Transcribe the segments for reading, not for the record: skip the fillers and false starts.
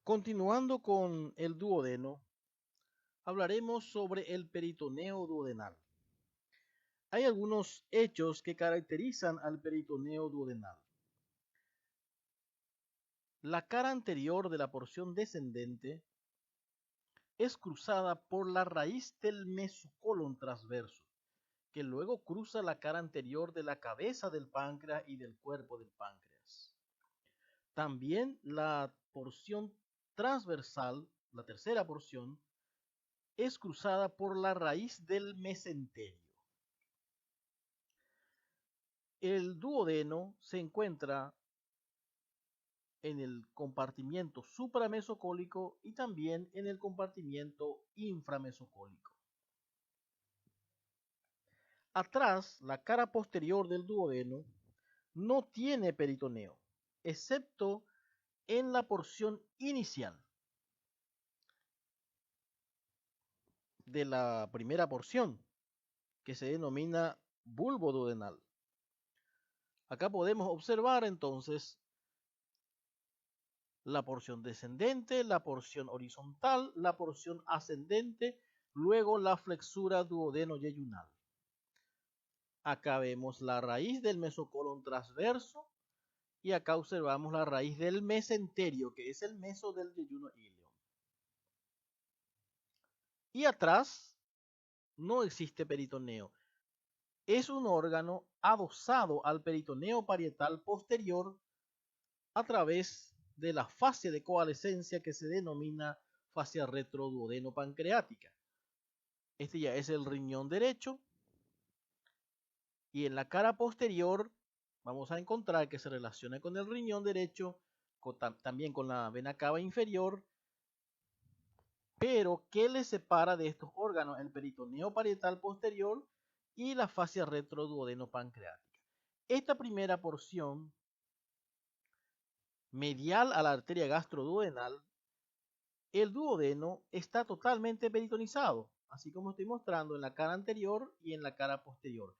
Continuando con el duodeno, hablaremos sobre el peritoneo duodenal. Hay algunos hechos que caracterizan al peritoneo duodenal. La cara anterior de la porción descendente es cruzada por la raíz del mesocolon transverso, que luego cruza la cara anterior de la cabeza del páncreas y del cuerpo del páncreas. También la porción transversal, la tercera porción, es cruzada por la raíz del mesenterio. El duodeno se encuentra en el compartimiento supramesocólico y también en el compartimiento inframesocólico. Atrás, la cara posterior del duodeno no tiene peritoneo, excepto en la porción inicial de la primera porción, que se denomina bulbo duodenal. Acá podemos observar entonces la porción descendente, la porción horizontal, la porción ascendente, luego la flexura duodeno-yeyunal. Acá vemos la raíz del mesocolon transverso y acá observamos la raíz del mesenterio, que es el meso del yeyuno ilio. Y atrás no existe peritoneo. Es un órgano adosado al peritoneo parietal posterior a través de la fascia de coalescencia que se denomina fascia retroduodeno-pancreática. Este ya es el riñón derecho. Y en la cara posterior vamos a encontrar que se relaciona con el riñón derecho, también con la vena cava inferior. Pero, ¿qué le separa de estos órganos? El peritoneo parietal posterior y la fascia retroduodeno-pancreática. Esta primera porción, medial a la arteria gastroduodenal, el duodeno está totalmente peritonizado, así como estoy mostrando en la cara anterior y en la cara posterior.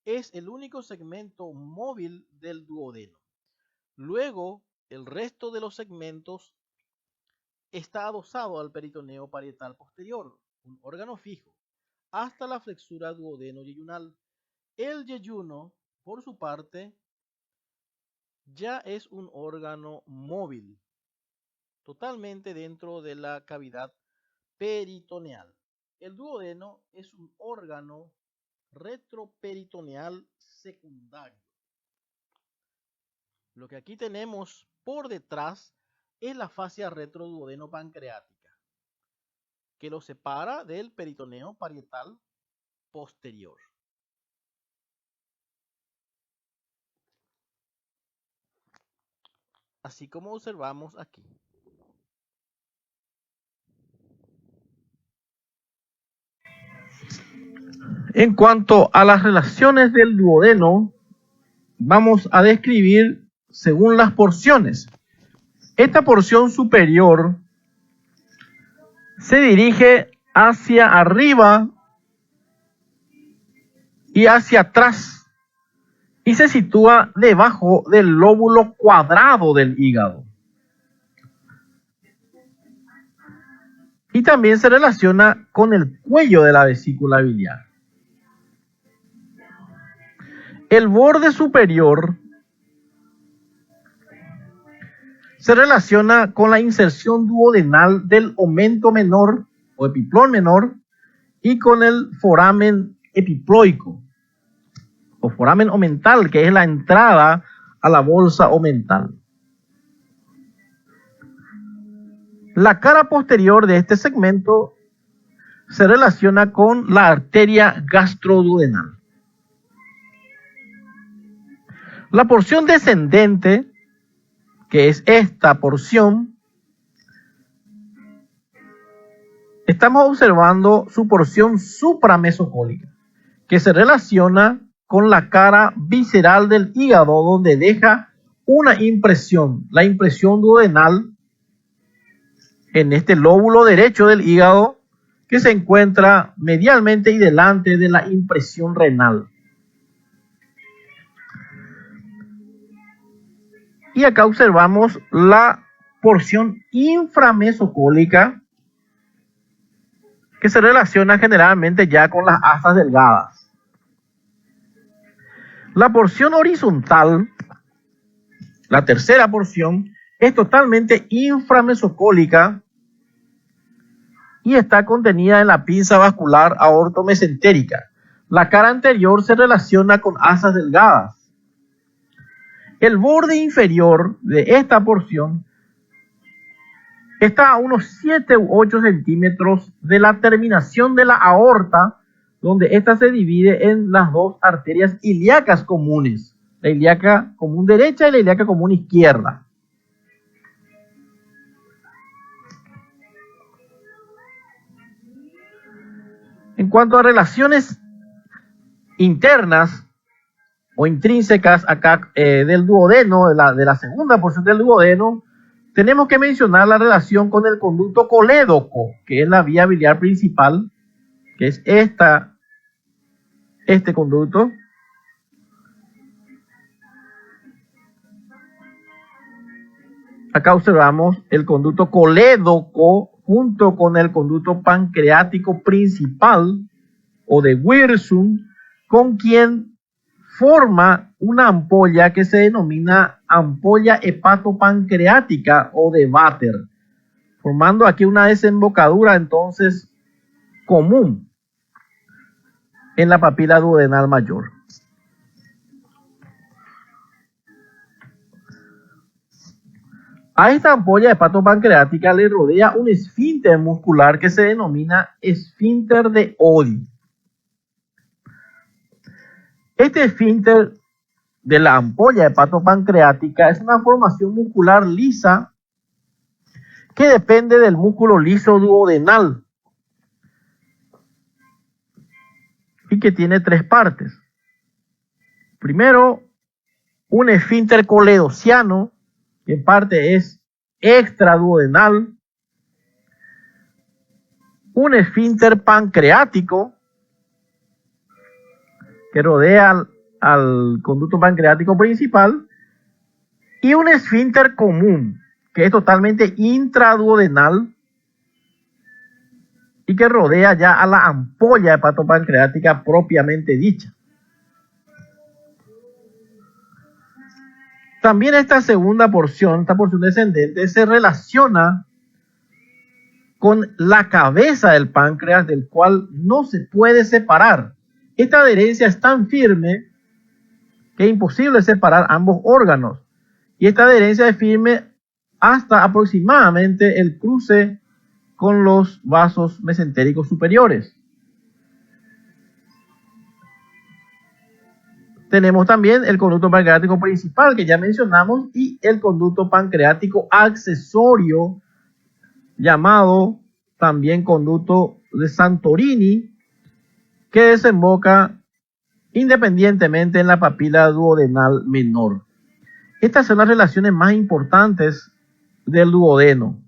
Es el único segmento móvil del duodeno. Luego, el resto de los segmentos está adosado al peritoneo parietal posterior, un órgano fijo, hasta la flexura duodeno-yeyunal. El yeyuno, por su parte, ya es un órgano móvil, totalmente dentro de la cavidad peritoneal. El duodeno es un órgano retroperitoneal secundario. Lo que aquí tenemos por detrás es la fascia retroduodeno-pancreática, que lo separa del peritoneo parietal posterior. Así como observamos aquí. En cuanto a las relaciones del duodeno, vamos a describir según las porciones. Esta porción superior se dirige hacia arriba y hacia atrás y se sitúa debajo del lóbulo cuadrado del hígado. Y también se relaciona con el cuello de la vesícula biliar. El borde superior se relaciona con la inserción duodenal del omento menor o epiplón menor y con el foramen epiploico o foramen omental, que es la entrada a la bolsa omental. La cara posterior de este segmento se relaciona con la arteria gastroduodenal. La porción descendente, que es esta porción, estamos observando su porción supramesocólica, que se relaciona con la cara visceral del hígado, donde deja una impresión, la impresión duodenal, en este lóbulo derecho del hígado, que se encuentra medialmente y delante de la impresión renal. Y acá observamos la porción inframesocólica que se relaciona generalmente ya con las asas delgadas. La porción horizontal, la tercera porción, es totalmente inframesocólica y está contenida en la pinza vascular aortomesentérica. La cara anterior se relaciona con asas delgadas. El borde inferior de esta porción está a unos 7 u 8 centímetros de la terminación de la aorta, donde ésta se divide en las dos arterias ilíacas comunes, la ilíaca común derecha y la ilíaca común izquierda. En cuanto a relaciones internas o intrínsecas acá del duodeno, de la segunda porción del duodeno, tenemos que mencionar la relación con el conducto colédoco, que es la vía biliar principal, que es este conducto. Acá observamos el conducto colédoco junto con el conducto pancreático principal o de Wirsung, con quien forma una ampolla que se denomina ampolla hepatopancreática o de Vater, formando aquí una desembocadura entonces común en la papila duodenal mayor. A esta ampolla hepatopancreática le rodea un esfínter muscular que se denomina esfínter de Oddi. Este esfínter de la ampolla hepatopancreática es una formación muscular lisa que depende del músculo liso duodenal y que tiene tres partes. Primero, un esfínter coledociano, que en parte es extraduodenal, un esfínter pancreático que rodea al conducto pancreático principal y un esfínter común que es totalmente intraduodenal y que rodea ya a la ampolla hepatopancreática propiamente dicha. También esta segunda porción, esta porción descendente, se relaciona con la cabeza del páncreas, del cual no se puede separar. Esta adherencia es tan firme que es imposible separar ambos órganos. Y esta adherencia es firme hasta aproximadamente el cruce con los vasos mesentéricos superiores. Tenemos también el conducto pancreático principal que ya mencionamos y el conducto pancreático accesorio, llamado también conducto de Santorini, que desemboca independientemente en la papila duodenal menor. Estas son las relaciones más importantes del duodeno.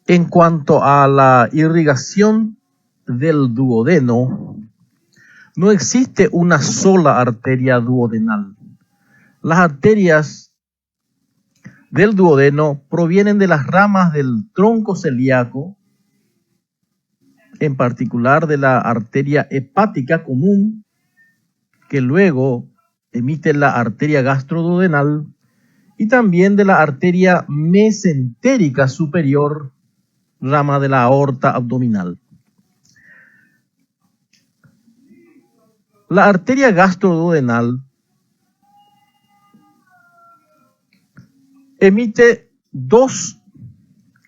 En cuanto a la irrigación del duodeno, no existe una sola arteria duodenal. Las arterias del duodeno provienen de las ramas del tronco celíaco, en particular de la arteria hepática común, que luego emite la arteria gastroduodenal, y también de la arteria mesentérica superior, rama de la aorta abdominal. La arteria gastroduodenal emite dos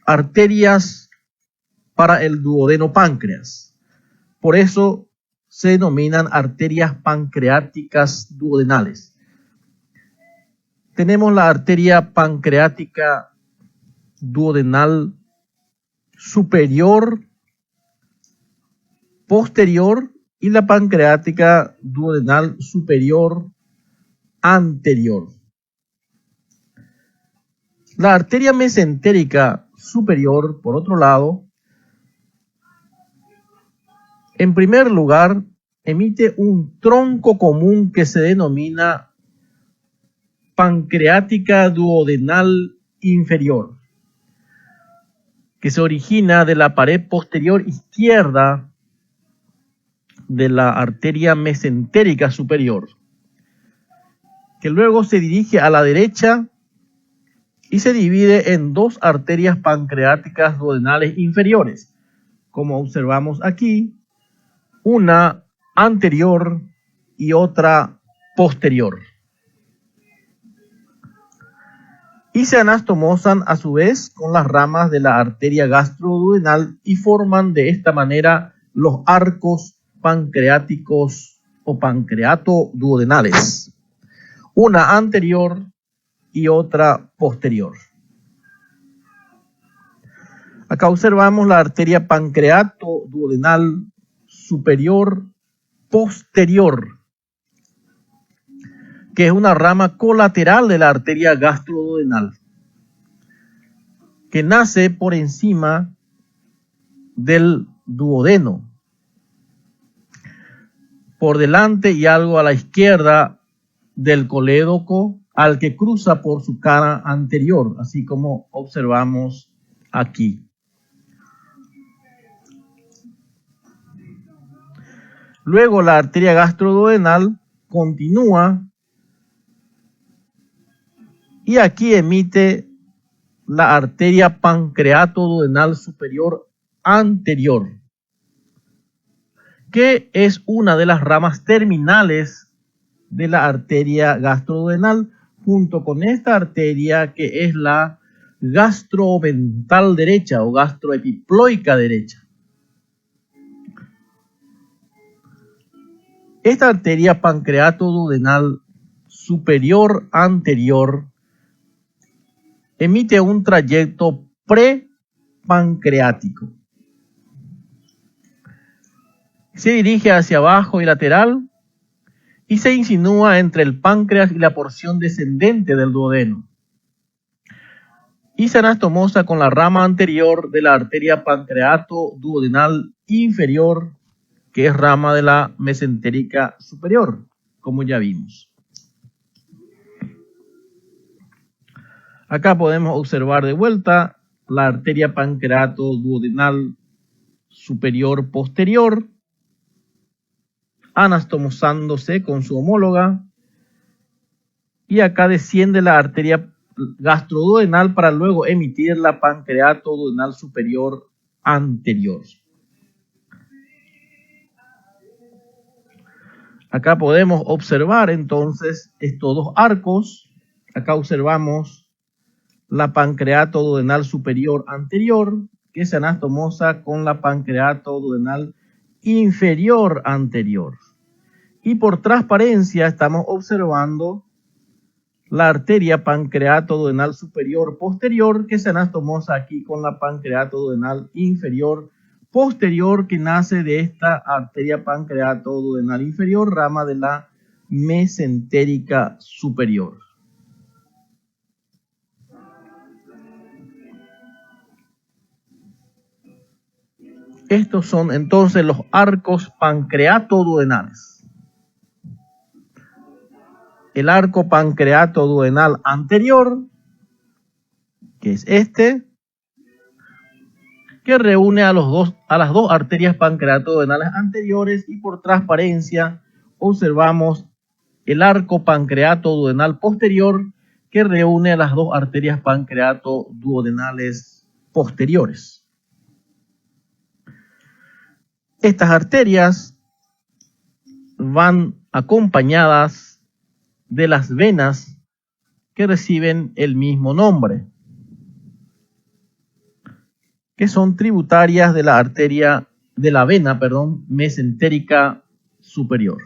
arterias para el duodeno páncreas. Por eso se denominan arterias pancreáticas duodenales. Tenemos la arteria pancreática duodenal superior, posterior, y la pancreática duodenal superior, anterior. La arteria mesentérica superior, por otro lado, En primer lugar, emite un tronco común que se denomina pancreática duodenal inferior, que se origina de la pared posterior izquierda de la arteria mesentérica superior, que luego se dirige a la derecha y se divide en dos arterias pancreáticas duodenales inferiores, como observamos aquí, una anterior y otra posterior. Y se anastomosan a su vez con las ramas de la arteria gastroduodenal y forman de esta manera los arcos pancreáticos o pancreatoduodenales, una anterior y otra posterior. Acá observamos la arteria pancreatoduodenal superior posterior, que es una rama colateral de la arteria gastroduodenal, que nace por encima del duodeno, por delante y algo a la izquierda del colédoco, al que cruza por su cara anterior, así como observamos aquí. Luego la arteria gastroduodenal continúa y aquí emite la arteria pancreatoduodenal superior anterior, que es una de las ramas terminales de la arteria gastroduodenal, junto con esta arteria que es la gastrovental derecha o gastroepiploica derecha. Esta arteria pancreatoduodenal superior anterior emite un trayecto prepancreático. Se dirige hacia abajo y lateral y se insinúa entre el páncreas y la porción descendente del duodeno. Y se anastomosa con la rama anterior de la arteria pancreatoduodenal inferior, que es rama de la mesentérica superior, como ya vimos. Acá podemos observar de vuelta la arteria pancreatoduodenal superior posterior, anastomosándose con su homóloga, y acá desciende la arteria gastroduodenal para luego emitir la pancreatoduodenal superior anterior. Acá podemos observar entonces estos dos arcos. Acá observamos la pancreatoduodenal superior anterior, que se anastomosa con la pancreatoduodenal inferior anterior. Y por transparencia estamos observando la arteria pancreatoduodenal superior posterior, que se anastomosa aquí con la pancreatoduodenal inferior posterior, que nace de esta arteria pancreatoduodenal inferior, rama de la mesentérica superior. Estos son entonces los arcos pancreatoduodenales. El arco pancreatoduodenal anterior, que es este, que reúne a las dos arterias pancreatoduodenales anteriores, y por transparencia observamos el arco pancreatoduodenal posterior, que reúne a las dos arterias pancreatoduodenales posteriores. Estas arterias van acompañadas de las venas que reciben el mismo nombre, que son tributarias de la vena mesentérica superior.